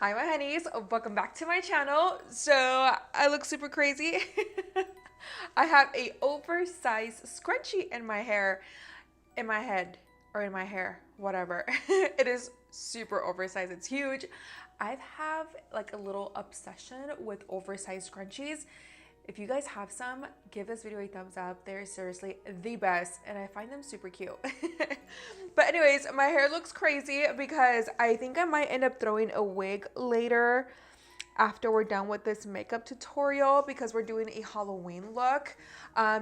Hi my honeys, welcome back to my channel. So I look super crazy. I have a oversized scrunchie in my hair, in my head, or in my hair, whatever. It is super oversized, it's huge. I have like a little obsession with oversized scrunchies. If you guys have some, give this video a thumbs up. They're seriously the best and I find them super cute. But anyways, my hair looks crazy because I think I might end up throwing a wig later after we're done with this makeup tutorial because we're doing a Halloween look.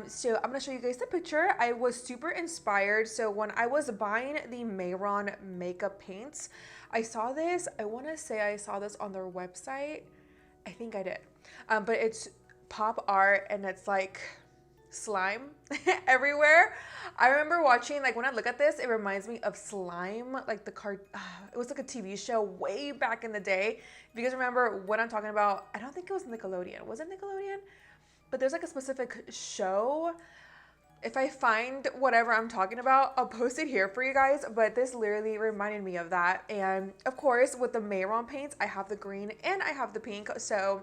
So I'm gonna show you guys the picture. I was super inspired. So when I was buying the MEHRON makeup paints, I saw this. I wanna say I saw this on their website. I think I did. But it's pop art and it's like slime everywhere. I remember watching, like when I look at this, it reminds me of Slime, like the card. It was like a TV show way back in the day. If you guys remember what I'm talking about, I don't think it was Nickelodeon. Was it Nickelodeon? But there's like a specific show. If I find whatever I'm talking about, I'll post it here for you guys. But this literally reminded me of that. And of course, with the MEHRON paints, I have the green and I have the pink. So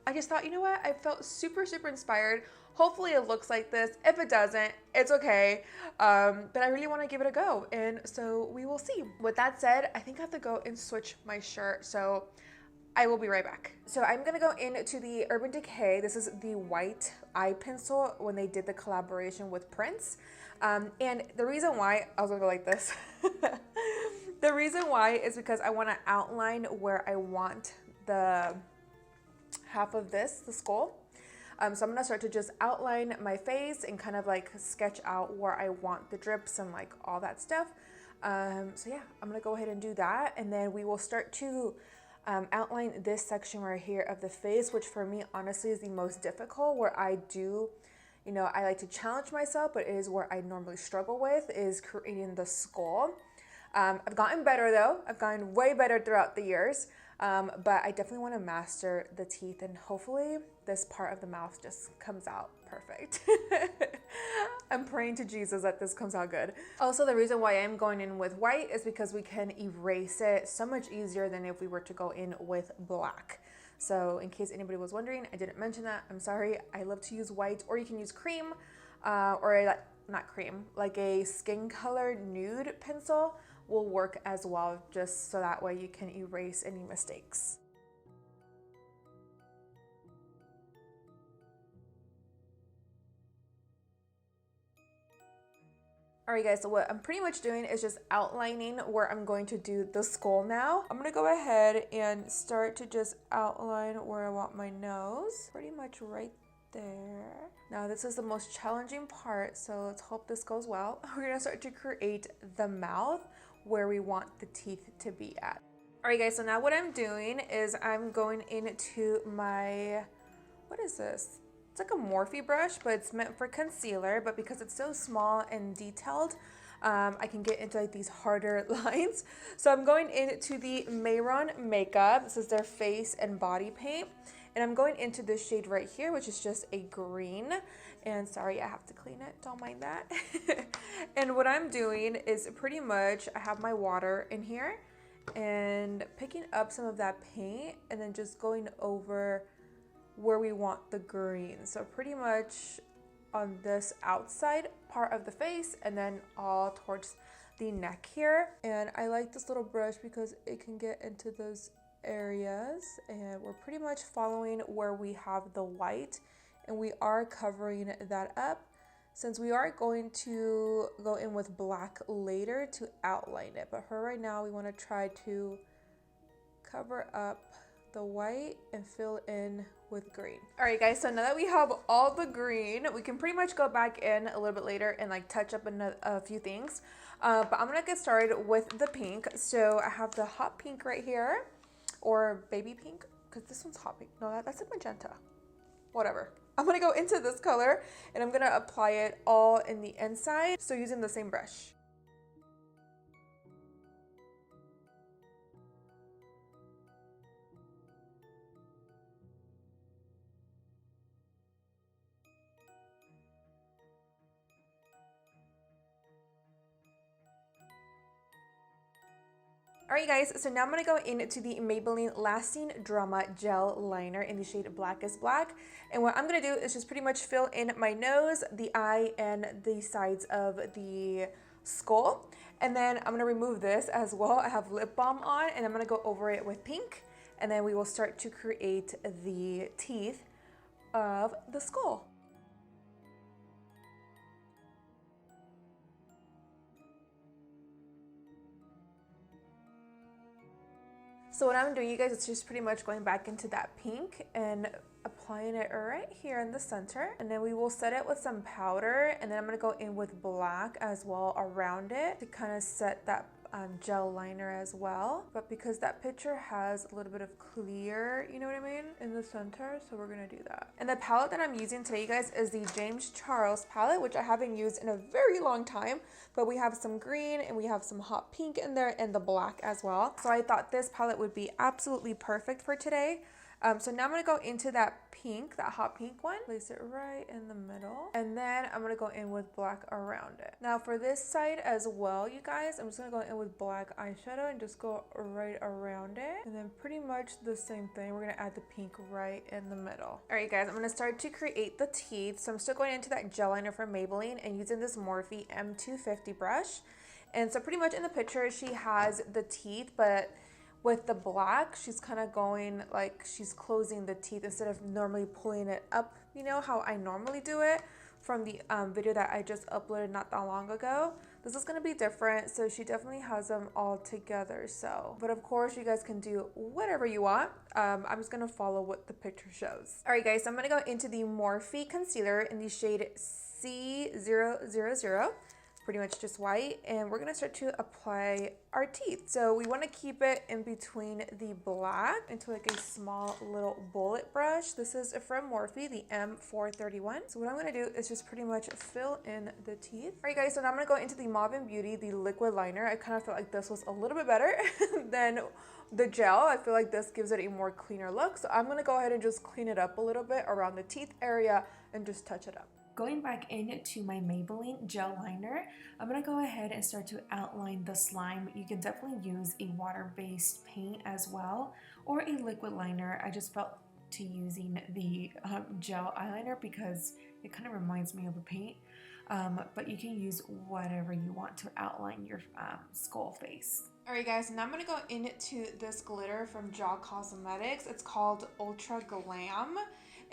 I just thought, you know what? I felt super, super inspired. Hopefully it looks like this. If it doesn't, it's okay. But I really want to give it a go. And so we will see. With that said, I think I have to go and switch my shirt. So I will be right back. So I'm gonna go into the Urban Decay. This is the white eye pencil when they did the collaboration with Prince. And the reason why, I was gonna go like this. The reason why is because I wanna outline where I want the half of this, the skull. So I'm gonna start to just outline my face and kind of like sketch out where I want the drips and like all that stuff. So yeah, I'm gonna go ahead and do that. And then we will start to outline this section right here of the face, which for me honestly is the most difficult, where I do, you know, I like to challenge myself, but it is where I normally struggle with, is creating the skull. I've gotten better though. I've gotten way better throughout the years. But I definitely want to master the teeth, and hopefully this part of the mouth just comes out perfect. I'm praying to Jesus that this comes out good. Also, the reason why I'm going in with white is because we can erase it so much easier than if we were to go in with black. So in case anybody was wondering, I didn't mention that. I'm sorry. I love to use white, or you can use cream, or not cream, like a skin color nude pencil will work as well, just so that way you can erase any mistakes. Alright guys, so what I'm pretty much doing is just outlining where I'm going to do the skull now. I'm gonna go ahead and start to just outline where I want my nose. Pretty much right there. Now this is the most challenging part, so let's hope this goes well. We're gonna start to create the mouth where we want the teeth to be at. Alright guys, so now what I'm doing is I'm going into my, what is this? It's like a Morphe brush, but it's meant for concealer, but because it's so small and detailed, I can get into like these harder lines. So I'm going into the MEHRON makeup. This is their face and body paint. And I'm going into this shade right here, which is just a green. And sorry, I have to clean it, don't mind that. And what I'm doing is pretty much, I have my water in here and picking up some of that paint and then just going over where we want the green. So pretty much on this outside part of the face and then all towards the neck here. And I like this little brush because it can get into those areas, and we're pretty much following where we have the white, and we are covering that up since we are going to go in with black later to outline it. But for right now, we want to try to cover up the white and fill in with green. All right guys, so now that we have all the green, we can pretty much go back in a little bit later and like touch up a few things. But I'm gonna get started with the pink. So I have the hot pink right here, or baby pink, because this one's hot pink. No, that's a magenta. Whatever. I'm gonna go into this color and I'm gonna apply it all in the inside. So using the same brush. Alright guys, so now I'm going to go into the Maybelline Lasting Drama Gel Liner in the shade Black is Black. And what I'm going to do is just pretty much fill in my nose, the eye, and the sides of the skull. And then I'm going to remove this as well. I have lip balm on, and I'm going to go over it with pink. And then we will start to create the teeth of the skull. So what I'm doing, you guys, it's just pretty much going back into that pink and applying it right here in the center. And then we will set it with some powder, and then I'm going to go in with black as well around it to kind of set that gel liner as well. But because that picture has a little bit of clear, you know what I mean, in the center, so we're gonna do that. And the palette that I'm using today, you guys, is the James Charles palette, which I haven't used in a very long time, but we have some green and we have some hot pink in there and the black as well. So I thought this palette would be absolutely perfect for today. So now I'm going to go into that pink, that hot pink one, place it right in the middle, and then I'm going to go in with black around it. Now for this side as well, you guys, I'm just going to go in with black eyeshadow and just go right around it, and then pretty much the same thing. We're going to add the pink right in the middle. Alright guys, I'm going to start to create the teeth. So I'm still going into that gel liner from Maybelline and using this Morphe M250 brush. And so pretty much in the picture, she has the teeth, but with the black, she's kind of going like she's closing the teeth instead of normally pulling it up, you know how I normally do it from the video that I just uploaded not that long ago. This is going to be different, so she definitely has them all together. So, but of course you guys can do whatever you want. I'm just going to follow what the picture shows. Alright guys, so I'm going to go into the Morphe concealer in the shade C000. Pretty much just white, and we're going to start to apply our teeth. So we want to keep it in between the black into like a small little bullet brush. This is from Morphe, the M431. So what I'm going to do is just pretty much fill in the teeth. Alright guys, so now I'm going to go into the MAVEN Beauty, the liquid liner. I kind of felt like this was a little bit better than the gel. I feel like this gives it a more cleaner look. So I'm going to go ahead and just clean it up a little bit around the teeth area and just touch it up. Going back into my Maybelline gel liner, I'm going to go ahead and start to outline the slime. You can definitely use a water-based paint as well, or a liquid liner. I just felt to using the gel eyeliner because it kind of reminds me of a paint. But you can use whatever you want to outline your skull face. Alright guys, now I'm going to go into this glitter from JADE Cosmetics. It's called Ultra Glam,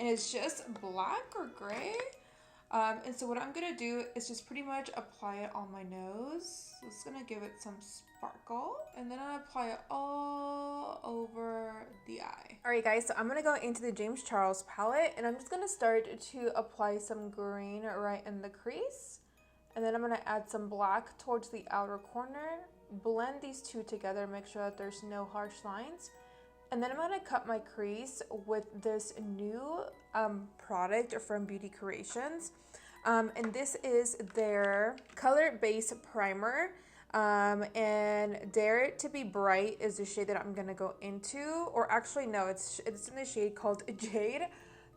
and it's just black or gray. And so what I'm going to do is just pretty much apply it on my nose. So it's going to give it some sparkle. And then I'll apply it all over the eye. Alright guys, so I'm going to go into the James Charles palette. And I'm just going to start to apply some green right in the crease. And then I'm going to add some black towards the outer corner. Blend these two together, make sure that there's no harsh lines. And then I'm going to cut my crease with this new product from Beauty Creations. And this is their Color Base Primer. And Dare to Be Bright is the shade that I'm going to go into. Or actually, no, it's in the shade called Jade.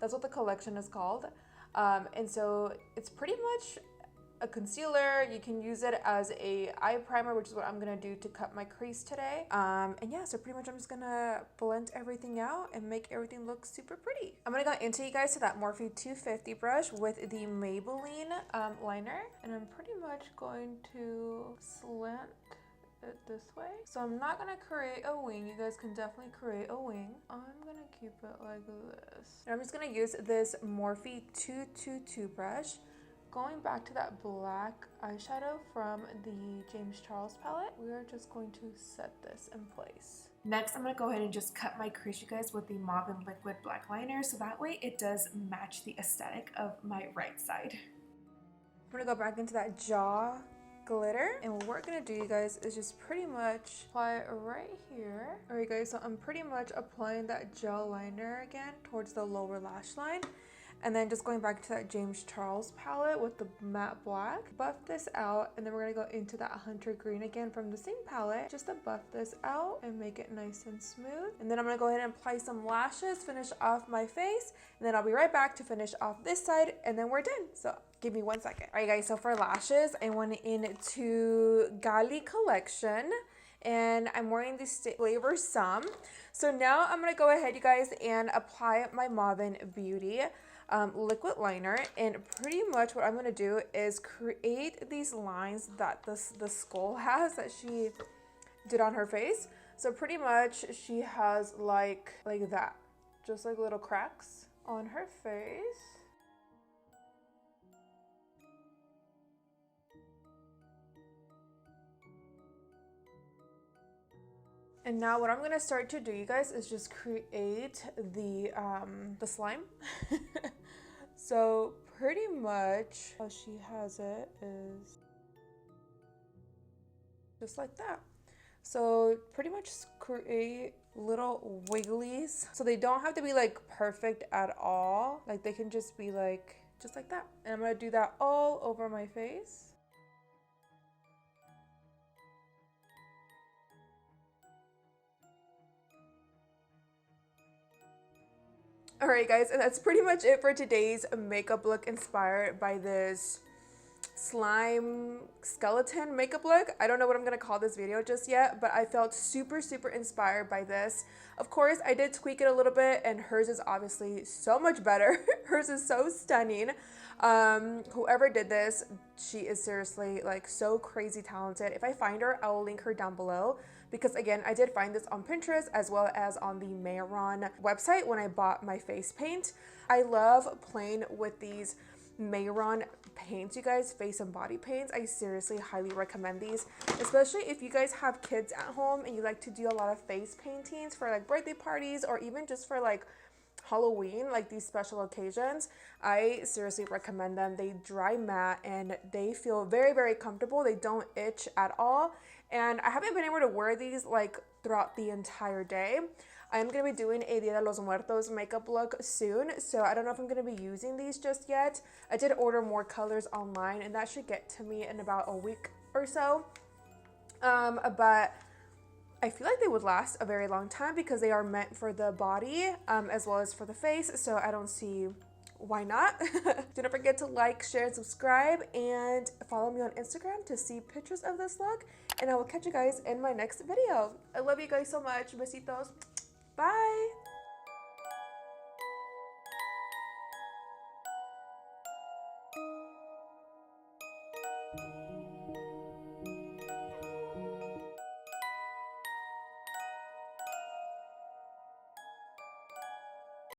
That's what the collection is called. And so it's pretty much a concealer. You can use it as a eye primer, which is what I'm gonna do to cut my crease today. And yeah, so pretty much I'm just gonna blend everything out and make everything look super pretty. I'm gonna go into you guys to that Morphe 250 brush with the Maybelline liner, and I'm pretty much going to slant it this way. So I'm not gonna create a wing. You guys can definitely create a wing. I'm gonna keep it like this. And I'm just gonna use this Morphe 222 brush. Going back to that black eyeshadow from the James Charles palette, we are just going to set this in place. Next, I'm going to go ahead and just cut my crease, you guys, with the MAVEN liquid black liner, so that way it does match the aesthetic of my right side. I'm going to go back into that jaw glitter, and what we're going to do, you guys, is just pretty much apply it right here. Alright guys, so I'm pretty much applying that gel liner again towards the lower lash line. And then just going back to that James Charles palette with the matte black. Buff this out, and then we're going to go into that Hunter Green again from the same palette. Just to buff this out and make it nice and smooth. And then I'm going to go ahead and apply some lashes, finish off my face. And then I'll be right back to finish off this side, and then we're done. So give me 1 second. Alright guys, so for lashes, I went into GALI collection. and I'm wearing the FLAVORSOME. So now I'm going to go ahead, you guys, and apply my MAVEN Beauty liquid liner. And pretty much what I'm going to do is create these lines that the skull has that she did on her face. So pretty much she has like that, just like little cracks on her face. And now what I'm gonna start to do, you guys, is just create the slime. So pretty much how she has it is just like that. So pretty much create little wigglies. So they don't have to be like perfect at all. Like they can just be like, just like that. And I'm gonna do that all over my face. Alright guys, and that's pretty much it for today's makeup look inspired by this slime skeleton makeup look. I don't know what I'm gonna call this video just yet, but I felt super inspired by this. Of course, I did tweak it a little bit, and hers is obviously so much better. Hers is so stunning. Whoever did this, she is seriously like so crazy talented. If I find her, I will link her down below, because again, I did find this on Pinterest as well as on the MEHRON website when I bought my face paint. I love playing with these MEHRON paints, you guys, face and body paints. I seriously highly recommend these, especially if you guys have kids at home and you like to do a lot of face paintings for like birthday parties or even just for like Halloween, like these special occasions. I seriously recommend them. They dry matte and they feel very comfortable. They don't itch at all, and I haven't been able to wear these like throughout the entire day. I'm going to be doing a Dia de los Muertos makeup look soon, so I don't know if I'm going to be using these just yet. I did order more colors online, and that should get to me in about a week or so. But I feel like they would last a very long time because they are meant for the body as well as for the face, so I don't see why not. Do not forget to like, share, and subscribe, and follow me on Instagram to see pictures of this look, and I will catch you guys in my next video. I love you guys so much. Besitos. Bye.